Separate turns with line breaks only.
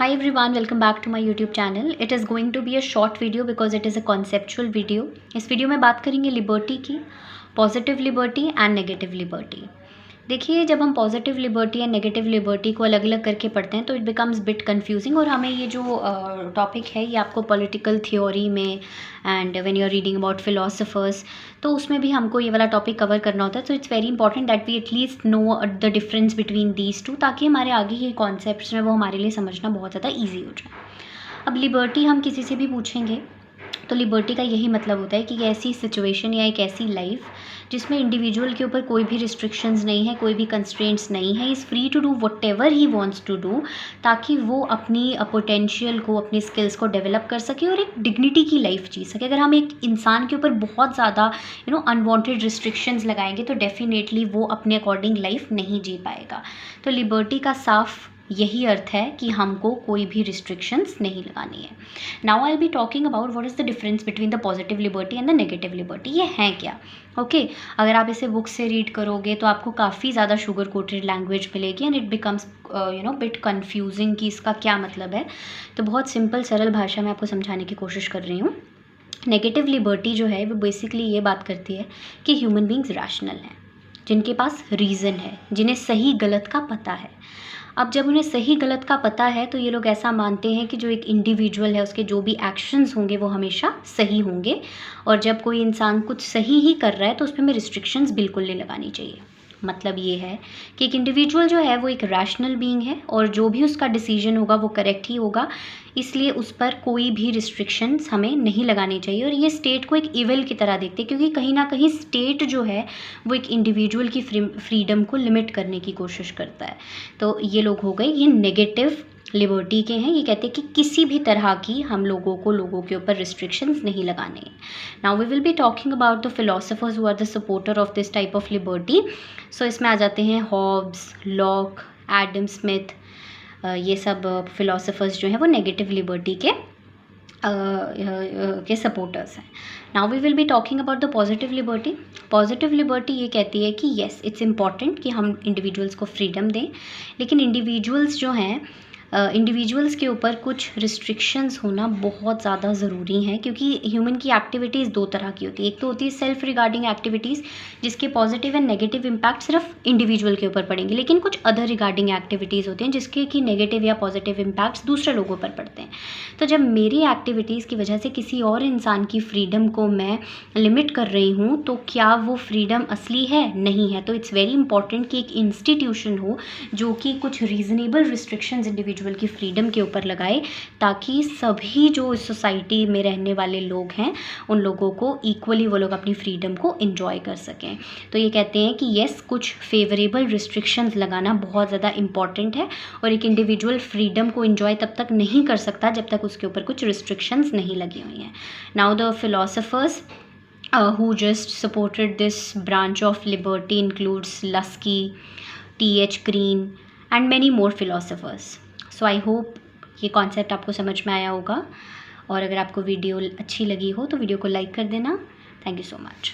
Hi everyone, welcome back to my YouTube channel. It is going to be a short video because it is a conceptual video. इस video में बात करेंगे liberty की, positive liberty and negative liberty. देखिए, जब हम positive liberty या negative liberty को अलग अलग करके पढ़ते हैं तो इट बिकम्स बिट कंफ्यूजिंग। और हमें ये जो टॉपिक है ये आपको पॉलिटिकल थ्योरी में and when you are reading about philosophers, तो उसमें भी हमको ये वाला टॉपिक कवर करना होता है। So it's very important that we at least know the difference between these two, ताकि हमारे आगे के कॉन्सेप्ट्स में वो हमारे लिए समझना बहुत ज़्यादा ईजी हो जाए। अब लिबर्टी हम किसी से भी पूछेंगे तो लिबर्टी का यही मतलब होता है कि ऐसी सिचुएशन या एक ऐसी लाइफ जिसमें इंडिविजुअल के ऊपर कोई भी रिस्ट्रिक्शंस नहीं है, कोई भी कंस्ट्रेंट्स नहीं है, is free to do whatever he wants to do, ताकि वो अपनी पोटेंशियल को, अपनी स्किल्स को डेवलप कर सके और एक डिग्निटी की लाइफ जी सके। अगर हम एक इंसान के ऊपर बहुत ज़्यादा अनवांटेड रिस्ट्रिक्शंस लगाएंगे तो डेफिनेटली वो अपने अकॉर्डिंग लाइफ नहीं जी पाएगा। तो लिबर्टी का साफ यही अर्थ है कि हमको कोई भी रिस्ट्रिक्शंस नहीं लगानी है। Now I will be talking about what is the difference between the positive liberty and the negative liberty. ये हैं क्या? ओके, अगर आप इसे बुक से रीड करोगे तो आपको काफ़ी ज़्यादा शुगर कोटेड लैंग्वेज मिलेगी and it becomes bit confusing कि इसका क्या मतलब है। तो बहुत सिंपल सरल भाषा में आपको समझाने की कोशिश कर रही हूँ। नेगेटिव लिबर्टी जो है वो बेसिकली ये बात करती है कि ह्यूमन बींग्स रैशनल हैं, जिनके पास रीज़न है, जिन्हें सही गलत का पता है। अब जब उन्हें सही गलत का पता है तो ये लोग ऐसा मानते हैं कि जो एक इंडिविजुअल है उसके जो भी एक्शंस होंगे वो हमेशा सही होंगे, और जब कोई इंसान कुछ सही ही कर रहा है तो उस पर हमें रिस्ट्रिक्शंस बिल्कुल नहीं लगानी चाहिए। मतलब ये है कि एक इंडिविजुअल जो है वो एक रैशनल बीइंग है और जो भी उसका डिसीजन होगा वो करेक्ट ही होगा, इसलिए उस पर कोई भी रिस्ट्रिक्शंस हमें नहीं लगानी चाहिए। और ये स्टेट को एक इविल की तरह देखते हैं, क्योंकि कहीं ना कहीं स्टेट जो है वो एक इंडिविजुअल की फ्रीडम को लिमिट करने की कोशिश करता है। तो ये लोग हो गए, ये नेगेटिव लिबर्टी के हैं। ये कहते हैं कि किसी भी तरह की हम लोगों के ऊपर रिस्ट्रिक्शंस नहीं लगाने हैं। Now we will be talking about the philosophers who are the supporter of this type of liberty. So इसमें आ जाते हैं हॉब्स, लॉक, एडम स्मिथ, ये सब फिलोसफर्स जो हैं वो नेगेटिव लिबर्टी के सपोर्टर्स हैं। Now we will be talking about the positive liberty. Positive liberty ये कहती है कि येस, इट्स इम्पॉर्टेंट कि हम इंडिविजुअल्स को फ्रीडम दें, लेकिन इंडिविजुअल्स जो हैं, इंडिविजुअल्स के ऊपर कुछ रिस्ट्रिक्शंस होना बहुत ज़्यादा ज़रूरी हैं, क्योंकि ह्यूमन की एक्टिविटीज़ दो तरह की होती है। एक तो होती है सेल्फ रिगार्डिंग एक्टिविटीज़, जिसके पॉजिटिव एंड नेगेटिव इम्पैक्ट सिर्फ इंडिविजुअल के ऊपर पड़ेंगे, लेकिन कुछ अदर रिगार्डिंग एक्टिविटीज़ होती हैं जिसके कि नेगेटिव या पॉजिटिव इम्पैक्ट्स दूसरे लोगों पर पड़ते हैं। तो जब मेरी एक्टिविटीज़ की वजह से किसी और इंसान की फ्रीडम को मैं लिमिट कर रही हूँ तो क्या वो फ्रीडम असली है? नहीं है। तो इट्स वेरी इंपॉर्टेंट कि एक इंस्टीट्यूशन हो जो कि कुछ रीज़नेबल रिस्ट्रिक्शंस इंडिविजुअल की फ्रीडम के ऊपर लगाए, ताकि सभी जो इस सोसाइटी में रहने वाले लोग हैं उन लोगों को इक्वली वो लोग अपनी फ्रीडम को एंजॉय कर सकें। तो ये कहते हैं कि येस, कुछ फेवरेबल रिस्ट्रिक्शंस लगाना बहुत ज़्यादा इंपॉर्टेंट है, और एक इंडिविजुअल फ्रीडम को एंजॉय तब तक नहीं कर सकता जब तक उसके ऊपर कुछ रिस्ट्रिक्शंस नहीं लगी हुई हैं। Now the philosophers who just supported this branch of liberty includes Lusky, T.H. Green and many more philosophers. So I hope ये कॉन्सेप्ट आपको समझ में आया होगा, और अगर आपको वीडियो अच्छी लगी हो तो वीडियो को लाइक कर देना। Thank you so much.